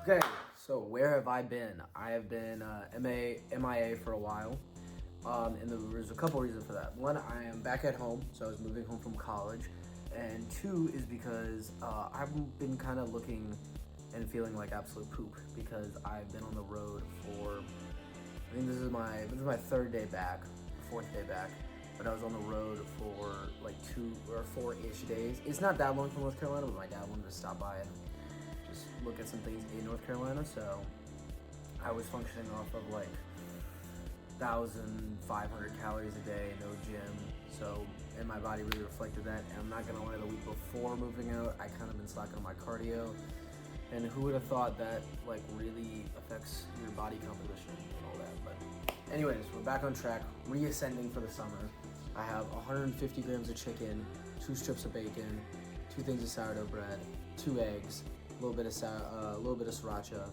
Okay, so where have I been? I have been MIA for a while, and there's a couple reasons for that. One, I am back at home, so I was moving home from college, and two is because I've been kind of looking and feeling like absolute poop because I've been on the road for, I think this is my third day back, fourth day back, but I was on the road for like 2 or 4-ish days. It's not that long from North Carolina, but my dad wanted to stop by and just look at some things in North Carolina, so I was functioning off of like 1,500 calories a day, no gym, so, and my body really reflected that. And I'm not gonna lie, the week before moving out, I kind of been slacking on my cardio, and who would have thought that like really affects your body composition and all that. But anyways, we're back on track, reascending for the summer. I have 150 grams of chicken, 2 strips of bacon, 2 things of sourdough bread, 2 eggs, a little bit of sriracha,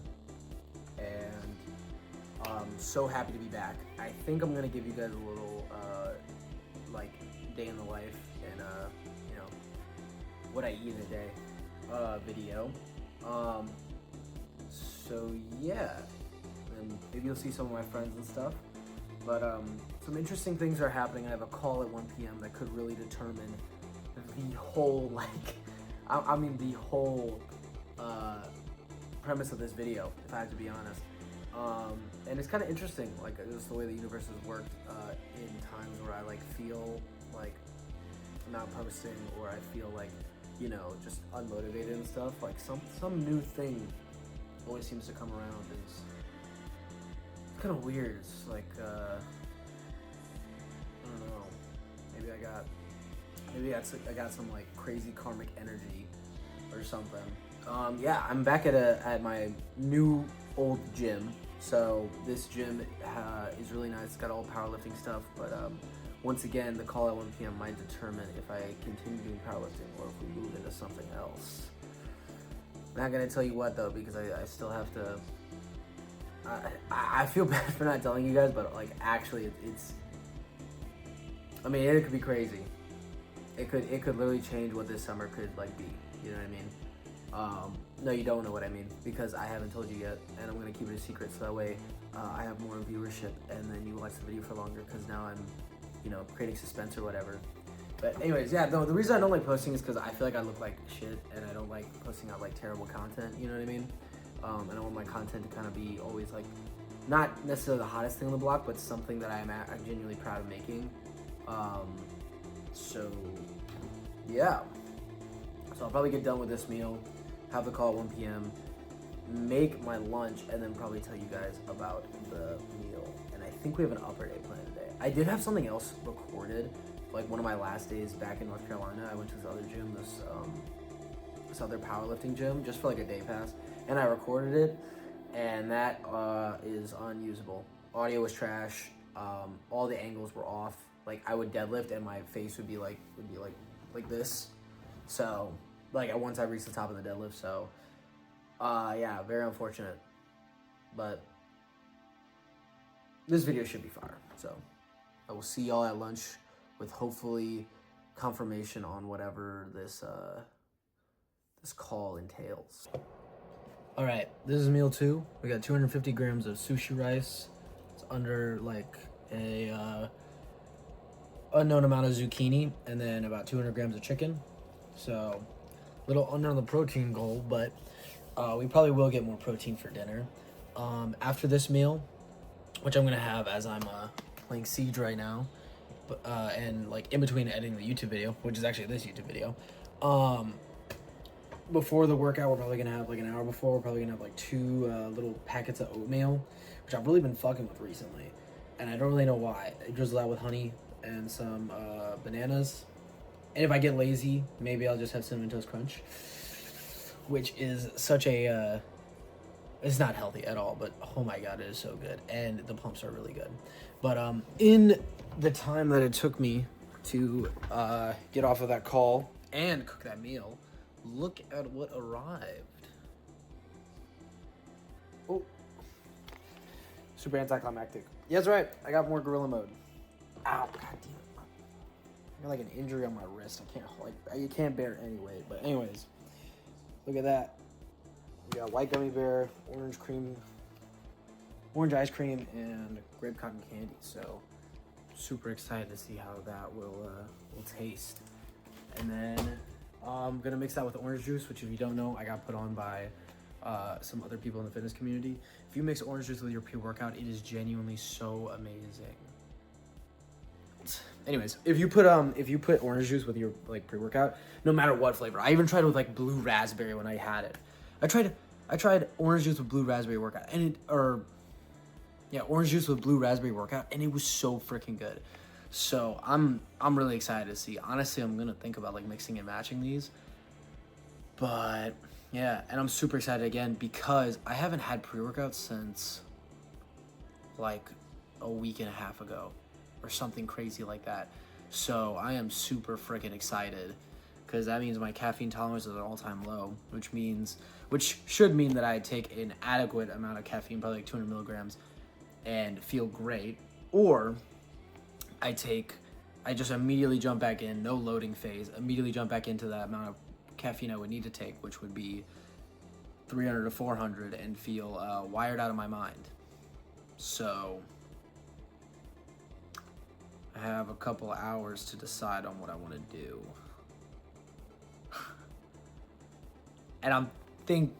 and so happy to be back. I think I'm gonna give you guys a little like day in the life and you know, what I eat in a day video. So yeah, and maybe you'll see some of my friends and stuff. But some interesting things are happening. I have a call at 1 p.m. that could really determine the whole the whole premise of this video, if I have to be honest. And it's kind of interesting, like just the way the universe has worked in times where I like feel like I'm not posting, or I feel like, you know, just unmotivated and stuff. Like some new thing always seems to come around. It's kind of weird. It's like I don't know. Maybe I got some like crazy karmic energy or something. Yeah, I'm back at my new old gym. So this gym is really nice. It's got all powerlifting stuff, but once again, the call at 1 p.m. might determine if I continue doing powerlifting or if we move into something else. I'm not gonna tell you what though, because I still have to. I feel bad for not telling you guys, but like actually, it's. I mean, it could be crazy. It could literally change what this summer could like be. You know what I mean? No, you don't know what I mean, because I haven't told you yet, and I'm gonna keep it a secret so that way I have more viewership, and then you watch the video for longer, because now I'm, you know, creating suspense or whatever. But anyways, yeah, no, the reason I don't like posting is because I feel like I look like shit, and I don't like posting out like terrible content, you know what I mean? And I want my content to kind of be always like, not necessarily the hottest thing on the block, but something that I'm genuinely proud of making. So yeah, so I'll probably get done with this meal, have the call at 1 p.m., make my lunch, and then probably tell you guys about the meal. And I think we have an upper day plan today. I did have something else recorded, like one of my last days back in North Carolina. I went to this other gym, this other powerlifting gym, just for like a day pass, and I recorded it, and that is unusable. Audio was trash. All the angles were off. Like I would deadlift and my face would be like this. So like once I reached the top of the deadlift, so yeah, very unfortunate. But this video should be fire. So I will see y'all at lunch with hopefully confirmation on whatever this this call entails. All right, this is meal 2. We got 250 grams of sushi rice. It's under like a unknown amount of zucchini, and then about 200 grams of chicken. So a little under the protein goal, but we probably will get more protein for dinner. After this meal, which I'm gonna have as I'm playing Siege right now, but and like in between editing the YouTube video, which is actually this YouTube video, before the workout, we're probably gonna have like an hour before, we're probably gonna have like 2 little packets of oatmeal, which I've really been fucking with recently, and I don't really know why. I drizzle out with honey and some bananas. And if I get lazy, maybe I'll just have Cinnamon Toast Crunch, which is such a, it's not healthy at all, but oh my God, it is so good. And the pumps are really good. But in the time that it took me to get off of that call and cook that meal, look at what arrived. Oh, super anticlimactic. Yeah, that's right, I got more gorilla mode. Ow, God damn it. I got like an injury on my wrist. I can't, like, you can't bear any weight. But anyways, look at that. We got white gummy bear, orange ice cream, and grape cotton candy. So super excited to see how that will taste. And then I'm gonna mix that with orange juice, which if you don't know, I got put on by some other people in the fitness community. If you mix orange juice with your pre-workout, it is genuinely so amazing. Anyways, if you put orange juice with your like pre-workout, no matter what flavor, I even tried it with like blue raspberry when I had it. I tried orange juice with blue raspberry workout, orange juice with blue raspberry workout, and it was so freaking good. So I'm really excited to see. Honestly, I'm gonna think about like mixing and matching these, but yeah, and I'm super excited again because I haven't had pre-workouts since like a week and a half ago or something crazy like that. So I am super freaking excited because that means my caffeine tolerance is at an all-time low, which should mean that I take an adequate amount of caffeine, probably like 200 milligrams, and feel great. Or I just immediately jump back in, no loading phase, immediately jump back into that amount of caffeine I would need to take, which would be 300 to 400, and feel wired out of my mind. So I have a couple hours to decide on what I want to do. And I think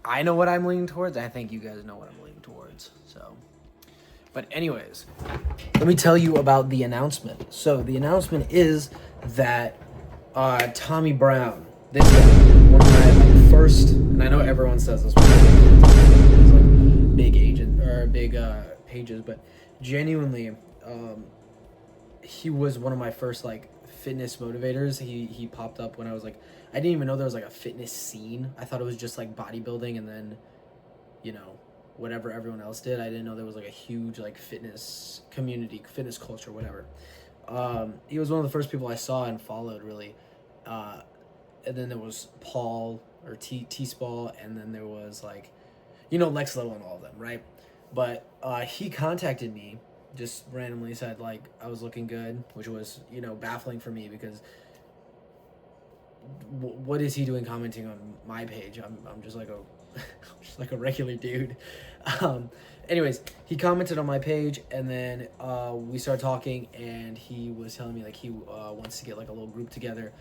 I know what I'm leaning towards. I think you guys know what I'm leaning towards. So, but anyways, let me tell you about the announcement. So the announcement is that Tommy Brown, this guy, one of my first, and I know everyone says this, like big agent or big pages, but genuinely, he was one of my first like fitness motivators. He popped up when I was like, I didn't even know there was like a fitness scene. I thought it was just like bodybuilding and then, you know, whatever everyone else did. I didn't know there was like a huge like fitness community, fitness culture, whatever. He was one of the first people I saw and followed really. And then there was Paul or T-Spall, and then there was like, you know, Lex Little and all of them, right? But he contacted me, just randomly said like I was looking good, which was, you know, baffling for me because what is he doing commenting on my page? I'm just like a regular dude. Anyways, he commented on my page, and then we started talking, and he was telling me like he wants to get like a little group together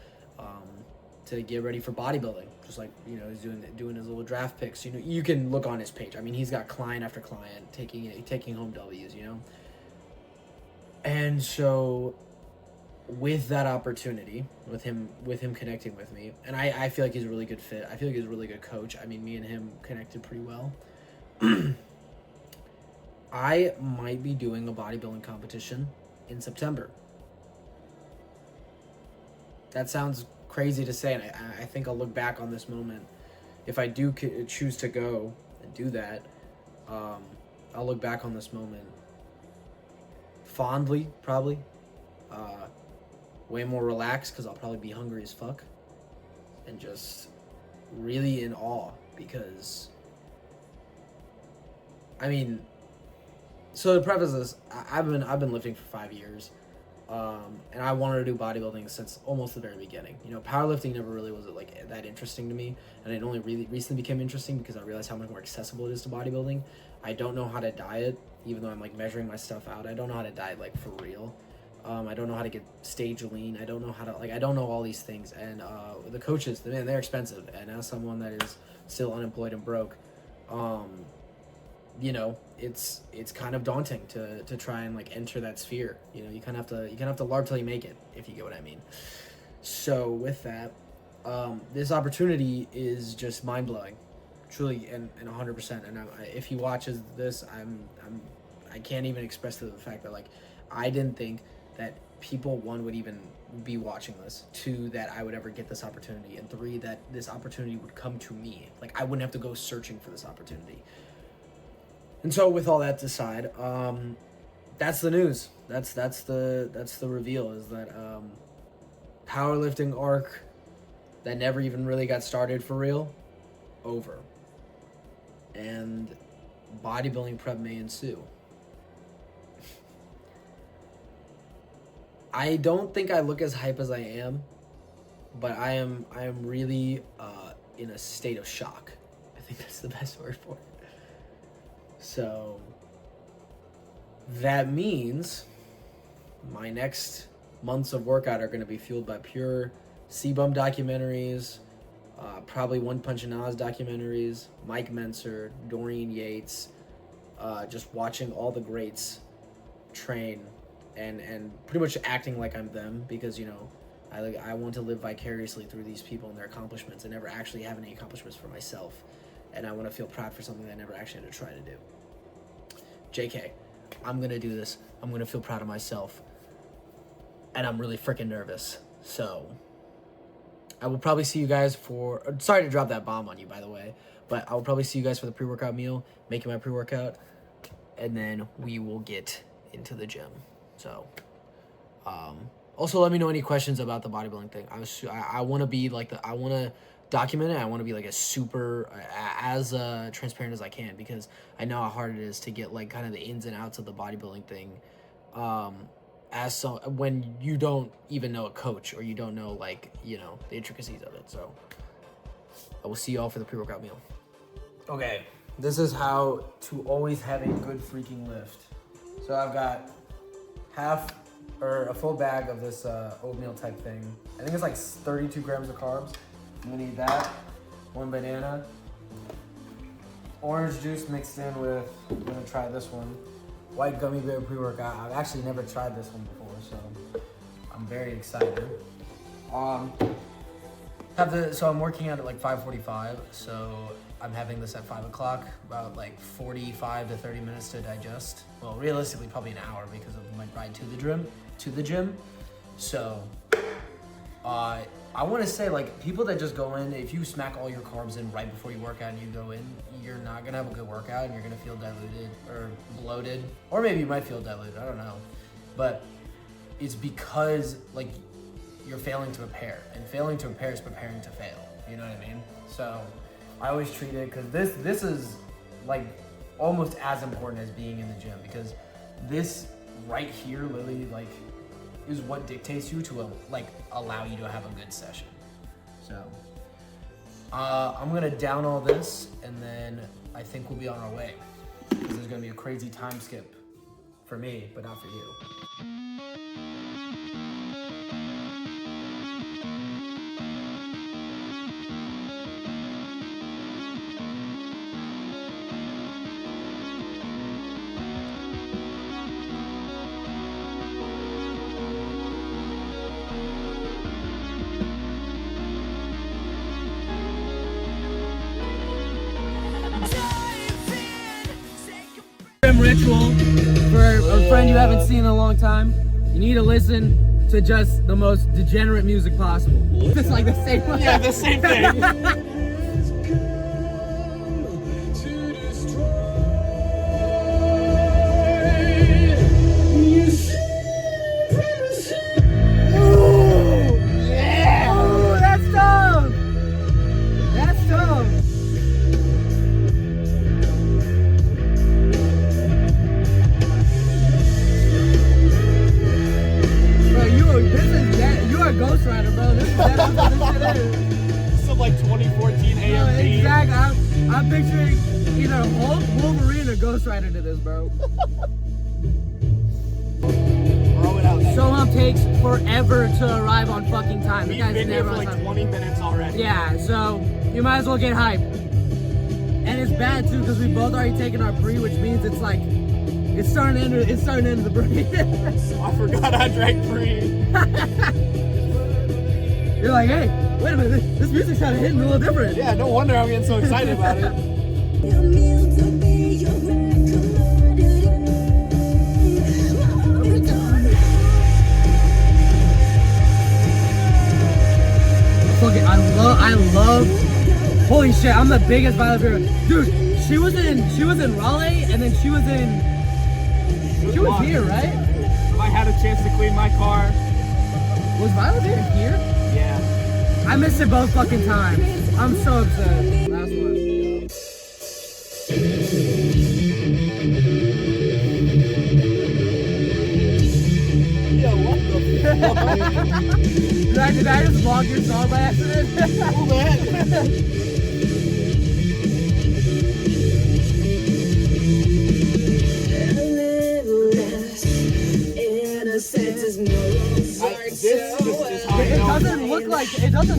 to get ready for bodybuilding. Just like, you know, he's doing his little draft picks. You know, you can look on his page. I mean, he's got client after client taking home W's, you know. And so with that opportunity, with him connecting with me, and I feel like he's a really good fit. I feel like he's a really good coach. I mean, me and him connected pretty well. I might be doing a bodybuilding competition in September. That sounds crazy to say, and I think I'll look back on this moment. If I do choose to go and do that, I'll look back on this moment fondly, probably. Way more relaxed because I'll probably be hungry as fuck. And just really in awe because, I mean, so to preface this, I've been lifting for 5 years. And I wanted to do bodybuilding since almost the very beginning. You know, powerlifting never really was like that interesting to me, and it only really recently became interesting because I realized how much more accessible it is to bodybuilding. I don't know how to diet, even though I'm like measuring my stuff out. I don't know how to diet like for real. I don't know how to get stage lean. I don't know how to I don't know all these things. And the coaches, man, they're expensive. And as someone that is still unemployed and broke, you know, it's kind of daunting to try and like enter that sphere. You know, you kind of have to large till you make it, if you get what I mean. So with that, this opportunity is just mind blowing, truly, and 100%. And if he watches this, I can't even express to the fact that like I didn't think that people, one, would even be watching this, two, that I would ever get this opportunity, and three, that this opportunity would come to me. Like I wouldn't have to go searching for this opportunity. And so with all that aside, that's the news. That's the reveal, is that powerlifting arc that never even really got started for real, over. And bodybuilding prep may ensue. I don't think I look as hype as I am, but I am really in a state of shock. I think that's the best word for it. So that means my next months of workout are going to be fueled by pure C-Bum documentaries, probably One Punch and Oz documentaries, Mike Menser, Dorian Yates, just watching all the greats train and pretty much acting like I'm them, because, you know, I want to live vicariously through these people and their accomplishments and never actually have any accomplishments for myself. And I want to feel proud for something that I never actually had to try to do. JK, I'm going to do this. I'm going to feel proud of myself. And I'm really freaking nervous. So I will probably see you guys for... Sorry to drop that bomb on you, by the way. But I will probably see you guys for the pre-workout meal, making my pre-workout. And then we will get into the gym. So, also let me know any questions about the bodybuilding thing. I want to be like I want to document it. I want to be like as transparent as I can, because I know how hard it is to get like kind of the ins and outs of the bodybuilding thing. When you don't even know a coach, or you don't know, like, you know, the intricacies of it. So I will see you all for the pre-workout meal. Okay, this is how to always have a good freaking lift. So I've got a full bag of this oatmeal type thing. I think it's like 32 grams of carbs. I'm gonna eat that. 1 banana. Orange juice mixed in with, I'm gonna try this one. White gummy bear pre-workout. I've actually never tried this one before, so I'm very excited. So I'm working out at like 5:45, so I'm having this at 5 o'clock, about like 45 to 30 minutes to digest. Well, realistically, probably an hour because of my ride to the gym. So, I want to say, like, people that just go in, if you smack all your carbs in right before you work out and you go in, you're not going to have a good workout, and you're going to feel diluted or bloated, or maybe you might feel diluted, I don't know. But it's because, like, you're failing to prepare, and failing to prepare is preparing to fail. You know what I mean? So I always treat it, because this is like almost as important as being in the gym, because this right here literally like is what dictates you to like allow you to have a good session. So I'm gonna down all this, and then I think we'll be on our way, because there's gonna be a crazy time skip for me, but not for you. Ritual for a friend you haven't seen in a long time. You need to listen to just the most degenerate music possible. Just like the same one. Yeah, the same thing. Ghost Rider, bro. This is what this shit is. Some like 2014 AMV. Exactly. I'm picturing either Hulk, Wolverine, or Ghost Rider to this, bro. Throw it out there. Soham takes forever to arrive on fucking time. We've been here for like 20 minutes already. Yeah, so you might as well get hyped. And it's bad too, because we both already taken our pre, which means it's like it's starting to enter the brain. I forgot I drank pre. You're like, hey, wait a minute, this music's kind of hitting a little different. Yeah, no wonder I'm getting so excited about it. Fucking, I love, holy shit, I'm the biggest Violet fan. Dude, she was in Raleigh, and then she was here, right? I had a chance to clean my car. Was Violet here? Yeah. I missed it both fucking times. I'm so upset. Last one. Yo, what the fuck? Did I just vlog your song by accident? Oh, man.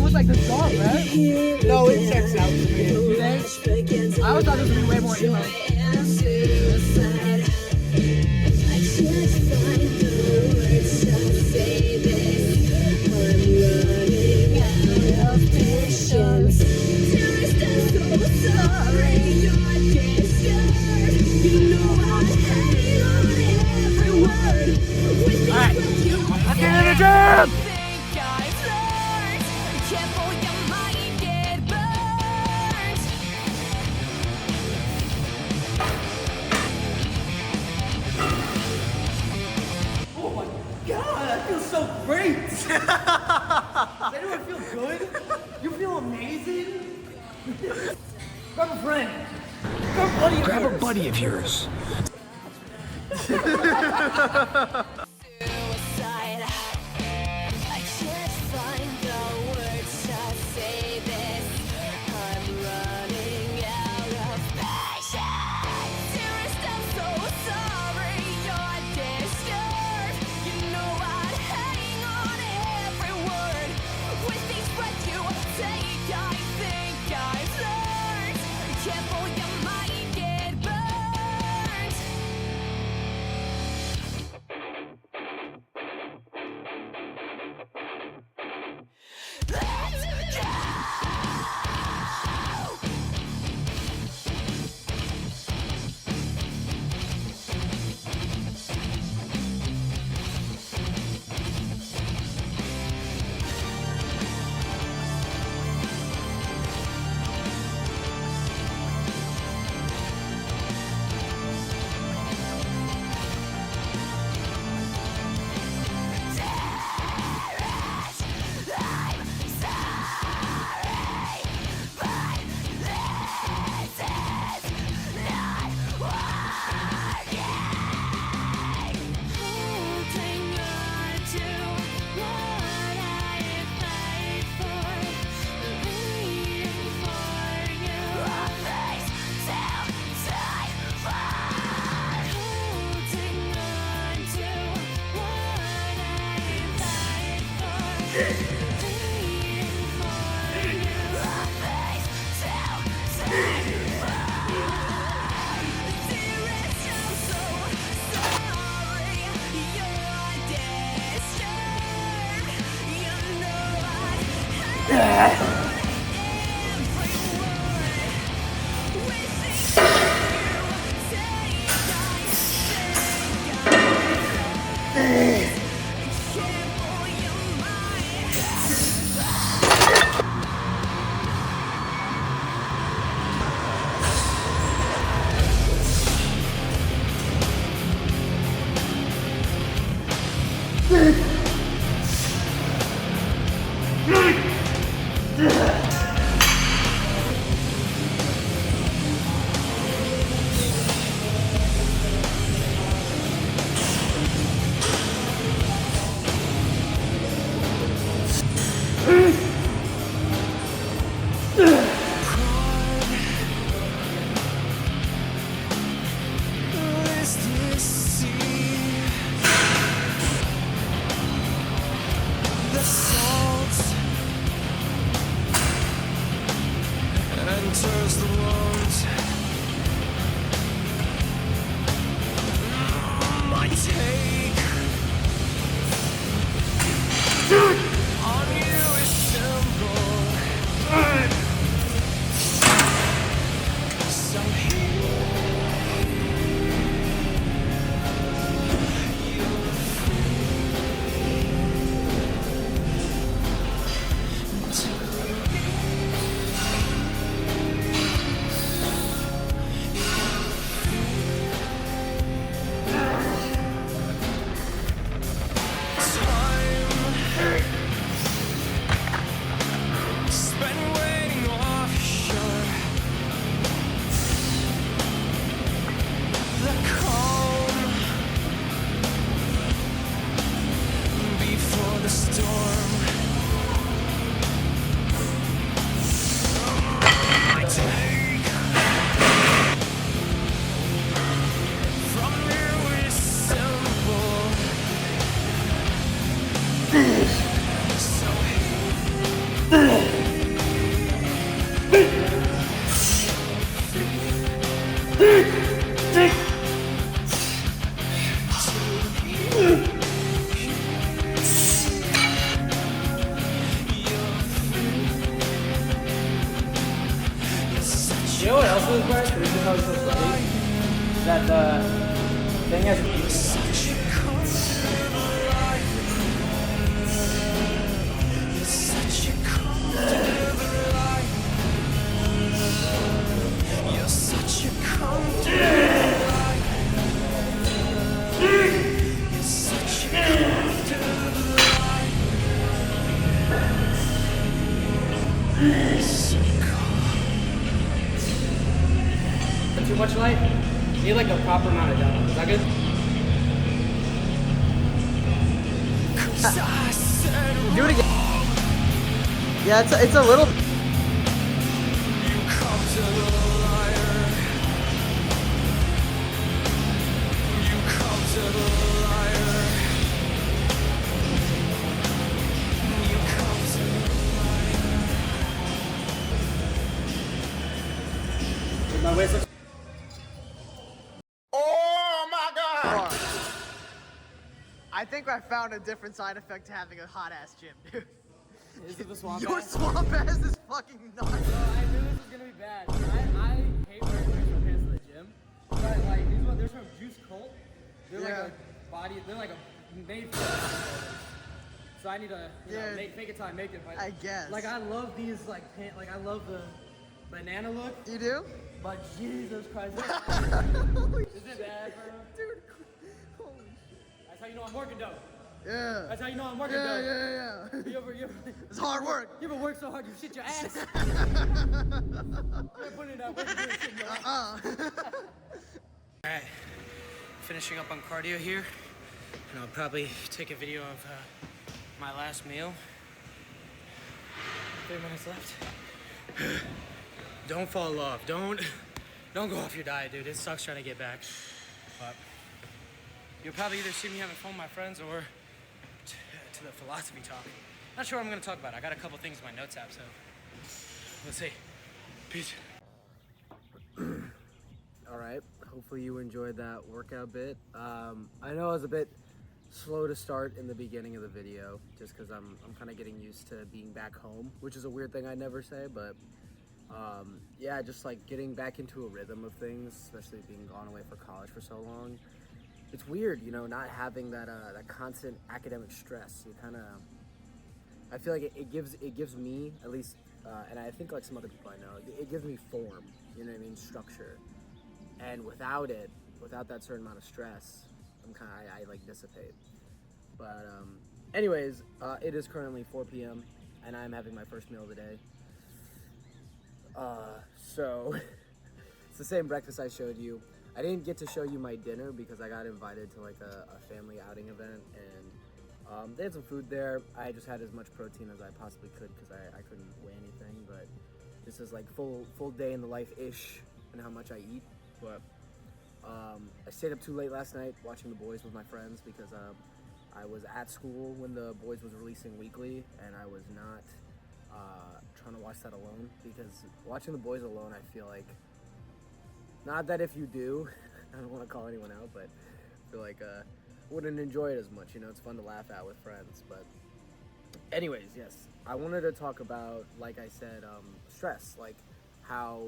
look like the song, right? No, it checks out to me. You think? I always thought this would be way more emo. Alright, let's get in the gym! God, I feel so great. Does anyone feel good? You feel amazing? Grab a friend. Grab a buddy of yours. You know what else was great? The reason I was so sweaty is that the thing has too much light. You need like a proper amount of download. Is that good? Do it again. Yeah, it's a little. My waist looks. I think I found a different side effect to having a hot ass gym, dude. Is it the swamp Your ass? swamp ass is fucking nuts. I knew this was gonna be bad. I hate wearing pants to the gym. But like these ones, they're from Juice Cult. They're like a body. They're like a made for bodybuilders. So I need to, you know, make it time, make it. But, I guess. Like I love these like pants. Like I love the banana look. You do? But Jesus Christ, is it bad, bro? Dude. That's how you know I'm working though. Yeah. That's how you know I'm working though. Yeah. You ever It's hard work. you ever work so hard you shit your ass? You put in that work, you really shit your ass. Alright, finishing up on cardio here, and I'll probably take a video of my last meal. 3 minutes left. Don't fall off. Don't go off your diet, dude. It sucks trying to get back. But you'll probably either see me having fun with my friends or to the philosophy talk. Not sure what I'm gonna talk about. I got a couple things in my notes app, so let's see. Peace. All right. Hopefully you enjoyed that workout bit. I know I was a bit slow to start in the beginning of the video, just because I'm kind of getting used to being back home, which is a weird thing I never say, but yeah, just like getting back into a rhythm of things, especially being gone away for college for so long. It's weird, you know, not having that constant academic stress. You kind of, I feel like it gives me at least, and I think like some other people I know, it gives me form. You know what I mean, structure. And without that certain amount of stress, I like dissipate. But anyways, it is currently 4 p.m. and I'm having my first meal of the day. So it's the same breakfast I showed you. I didn't get to show you my dinner because I got invited to like a family outing event, and they had some food there. I just had as much protein as I possibly could because I couldn't weigh anything, but this is like full day in the life-ish and how much I eat. But I stayed up too late last night watching The Boys with my friends because I was at school when The Boys was releasing weekly, and I was not trying to watch that alone, because watching The Boys alone, I feel like, not that if you do, I don't want to call anyone out, but I feel like wouldn't enjoy it as much. You know, it's fun to laugh at with friends. But anyways, yes, I wanted to talk about, like I said, stress, like how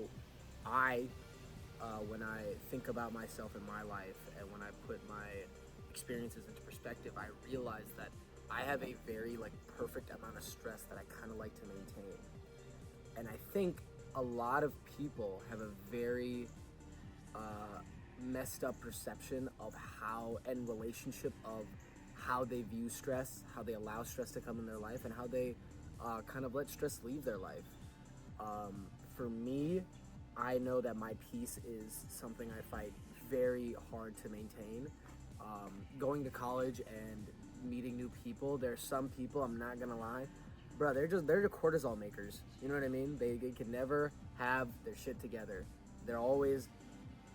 when I think about myself in my life and when I put my experiences into perspective, I realize that I have a very like perfect amount of stress that I kind of like to maintain. And I think a lot of people have a very messed up perception of how and relationship of how they view stress, how they allow stress to come in their life, and how they kind of let stress leave their life. For me, I know that my peace is something I fight very hard to maintain. Going to college and meeting new people, there's some people, I'm not gonna lie, bro, they're the cortisol makers. You know what I mean? They can never have their shit together. They're always,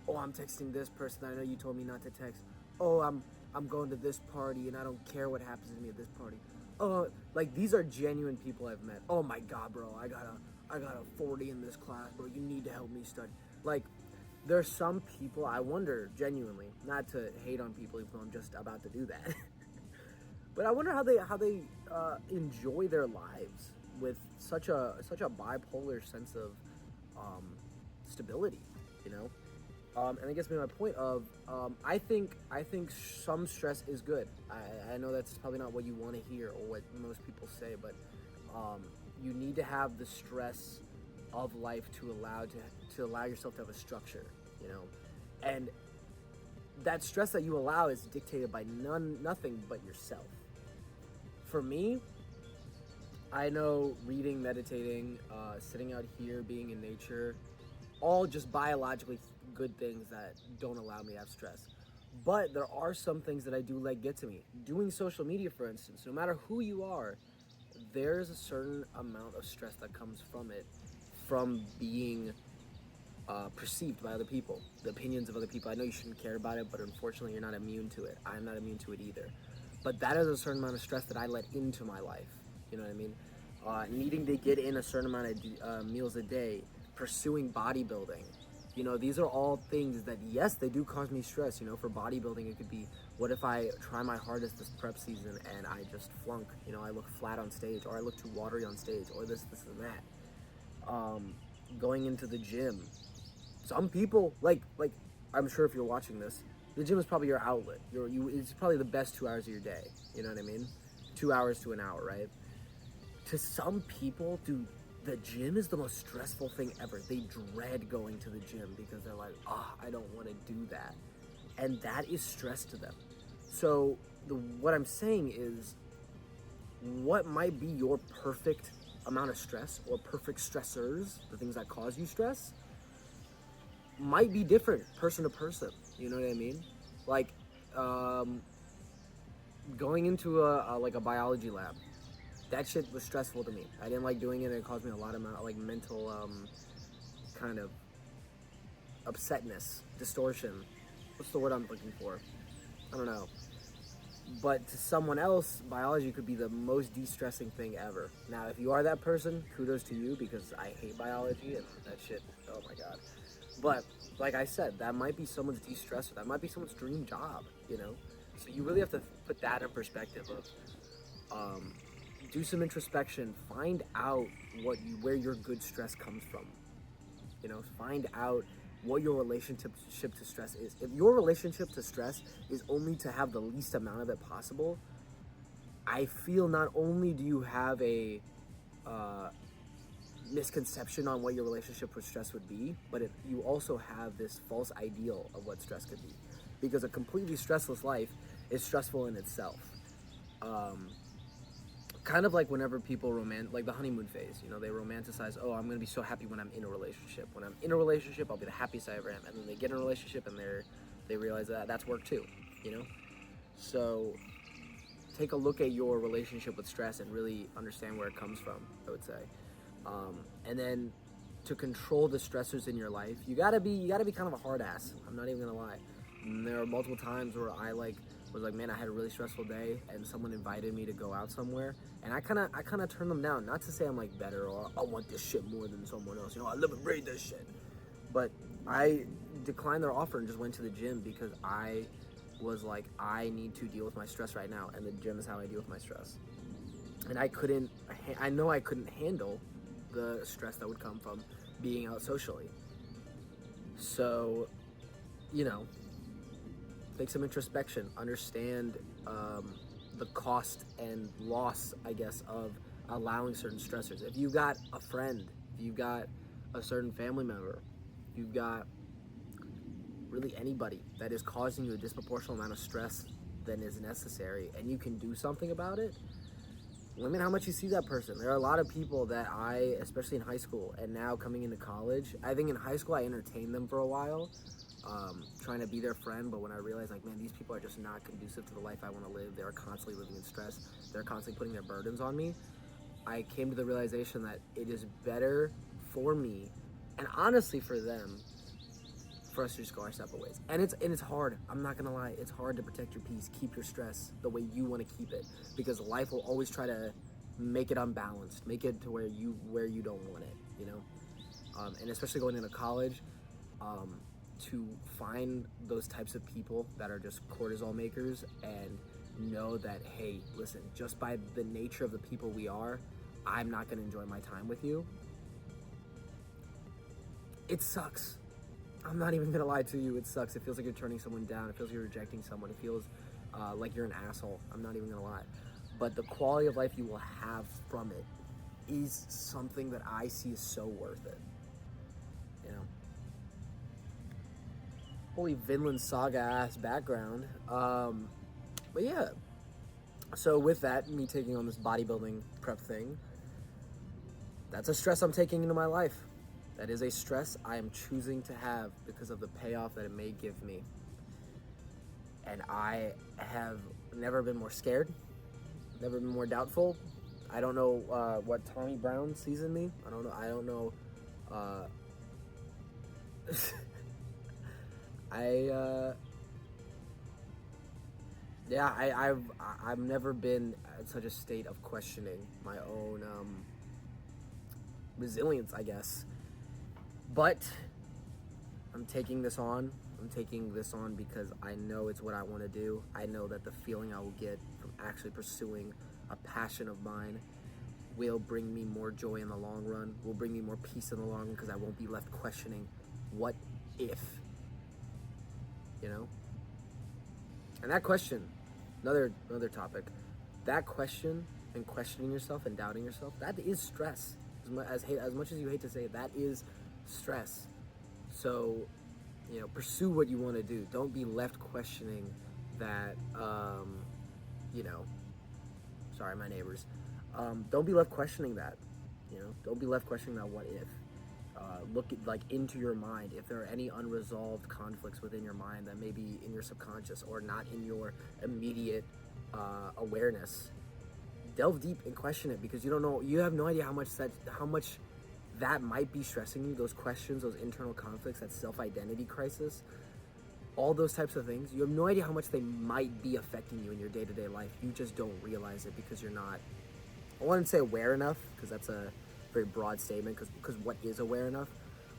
oh, I'm texting this person I know you told me not to text. Oh, I'm going to this party and I don't care what happens to me at this party. Oh, like these are genuine people I've met. Oh my god, bro, I got a 40 in this class, bro. You need to help me study. Like, there's some people, I wonder genuinely, not to hate on people even though I'm just about to do that, but I wonder how they enjoy their lives with such a bipolar sense of stability, you know. And I guess my point of I think some stress is good. I know that's probably not what you want to hear or what most people say, but you need to have the stress of life to allow yourself to have a structure, you know. And that stress that you allow is dictated by nothing but yourself. For me, I know reading, meditating, sitting out here, being in nature, all just biologically good things that don't allow me to have stress. But there are some things that I do let get to me. Doing social media, for instance, no matter who you are, there's a certain amount of stress that comes from it, from being perceived by other people, the opinions of other people. I know you shouldn't care about it, but unfortunately you're not immune to it. I'm not immune to it either. But that is a certain amount of stress that I let into my life. You know what I mean? Needing to get in a certain amount of meals a day, pursuing bodybuilding. You know, these are all things that, yes, they do cause me stress. You know, for bodybuilding, it could be, what if I try my hardest this prep season and I just flunk? You know, I look flat on stage, or I look too watery on stage, or this and that. Going into the gym. Some people, like I'm sure if you're watching this, the gym is probably your outlet. It's probably the best 2 hours of your day. You know what I mean? 2 hours to an hour, right? To some people, dude, the gym is the most stressful thing ever. They dread going to the gym because they're like, I don't want to do that. And that is stress to them. So what I'm saying is, what might be your perfect amount of stress or perfect stressors, the things that cause you stress, might be different person to person. You know what I mean? Like, going into a biology lab, that shit was stressful to me. I didn't like doing it, and it caused me a lot of mental kind of upsetness, distortion. What's the word I'm looking for? I don't know. But to someone else, biology could be the most de-stressing thing ever. Now, if you are that person, kudos to you, because I hate biology and that shit, oh my god. But, like I said, that might be someone's de-stressor. That might be someone's dream job, you know? So you really have to put that in perspective of, do some introspection, find out where your good stress comes from. You know, find out what your relationship to stress is. If your relationship to stress is only to have the least amount of it possible, I feel not only do you have a misconception on what your relationship with stress would be, but you also have this false ideal of what stress could be. Because a completely stressless life is stressful in itself. Kind of like whenever people like the honeymoon phase, you know, they romanticize, oh, I'm going to be so happy when I'm in a relationship. When I'm in a relationship, I'll be the happiest I ever am. And then they get in a relationship and they realize that that's work too, you know? So take a look at your relationship with stress and really understand where it comes from, I would say. And then to control the stressors in your life, you gotta be kind of a hard ass. I'm not even gonna lie. And there are multiple times where I was like, man, I had a really stressful day, and someone invited me to go out somewhere, and I kind of turned them down. Not to say I'm like better or I want this shit more than someone else. You know, I live and breathe this shit. But I declined their offer and just went to the gym because I was like, I need to deal with my stress right now, and the gym is how I deal with my stress. And I know I couldn't handle the stress that would come from being out socially. So, you know, take some introspection, understand the cost and loss, I guess, of allowing certain stressors. If you've got a friend, if you've got a certain family member, if you've got really anybody that is causing you a disproportionate amount of stress than is necessary, and you can do something about it, limit how much you see that person. There are a lot of people that especially in high school and now coming into college, I think in high school I entertained them for a while, trying to be their friend, but when I realized, like, man, these people are just not conducive to the life I want to live. They're constantly living in stress. They're constantly putting their burdens on me. I came to the realization that it is better for me, and honestly for them, for us to just go our separate ways. And it's hard. I'm not gonna lie. It's hard to protect your peace, keep your stress the way you want to keep it, because life will always try to make it unbalanced, make it to where you don't want it, you know. And especially going into college, to find those types of people that are just cortisol makers and know that, hey, listen, just by the nature of the people we are, I'm not going to enjoy my time with you. It sucks. I'm not even going to lie to you. It sucks. It feels like you're turning someone down. It feels like you're rejecting someone. It feels like you're an asshole. I'm not even going to lie. But the quality of life you will have from it is something that I see is so worth it. You know? Holy Vinland Saga ass background. But yeah. So with that, me taking on this bodybuilding prep thing, that's a stress I'm taking into my life. That is a stress I am choosing to have because of the payoff that it may give me. And I have never been more scared, never been more doubtful. I don't know what Tommy Brown sees in me. I don't know. I've never been at such a state of questioning my own resilience, I guess. But I'm taking this on. I'm taking this on because I know it's what I want to do. I know that the feeling I will get from actually pursuing a passion of mine will bring me more joy in the long run, will bring me more peace in the long run, because I won't be left questioning what if, you know? And that question, another topic, that question and questioning yourself and doubting yourself, that is stress. As much as you hate to say it, that is stress. So, you know, pursue what you want to do. Don't be left questioning that, you know, sorry, my neighbors. Don't be left questioning that, you know, don't be left questioning that what if. Look at, like, into your mind if there are any unresolved conflicts within your mind that may be in your subconscious or not in your immediate awareness. Delve deep and question it, because you don't know, you have no idea how much that might be stressing you, those questions, those internal conflicts, that self-identity crisis, all those types of things. You have no idea how much they might be affecting you in your day-to-day life. You just don't realize it because you're not, I wouldn't say aware enough, because that's a very broad statement, because what is aware enough,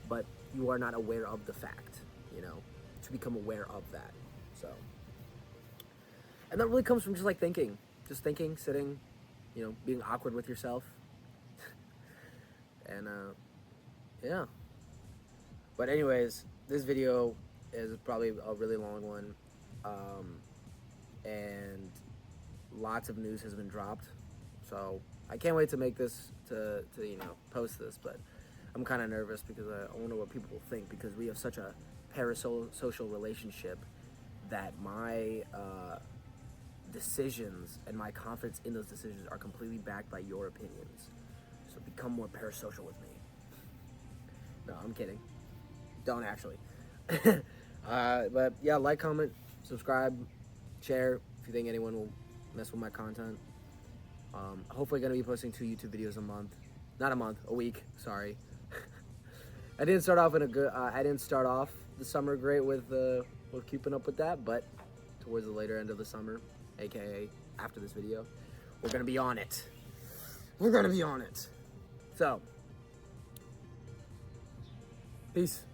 but you are not aware of the fact, you know, to become aware of that. So, and that really comes from just thinking, sitting, you know, being awkward with yourself. And yeah. But anyways, this video is probably a really long one, and lots of news has been dropped, so I can't wait to make this, to you know, post this. But I'm kind of nervous because I wonder what people will think, because we have such a parasocial relationship that my decisions and my confidence in those decisions are completely backed by your opinions. So become more parasocial with me. No, I'm kidding. Don't actually. But yeah, like, comment, subscribe, share if you think anyone will mess with my content. Hopefully gonna be posting 2 YouTube videos a month. Not a month, a week, sorry. I didn't start off the summer great with keeping up with that, but towards the later end of the summer, aka after this video, we're gonna be on it. So, peace.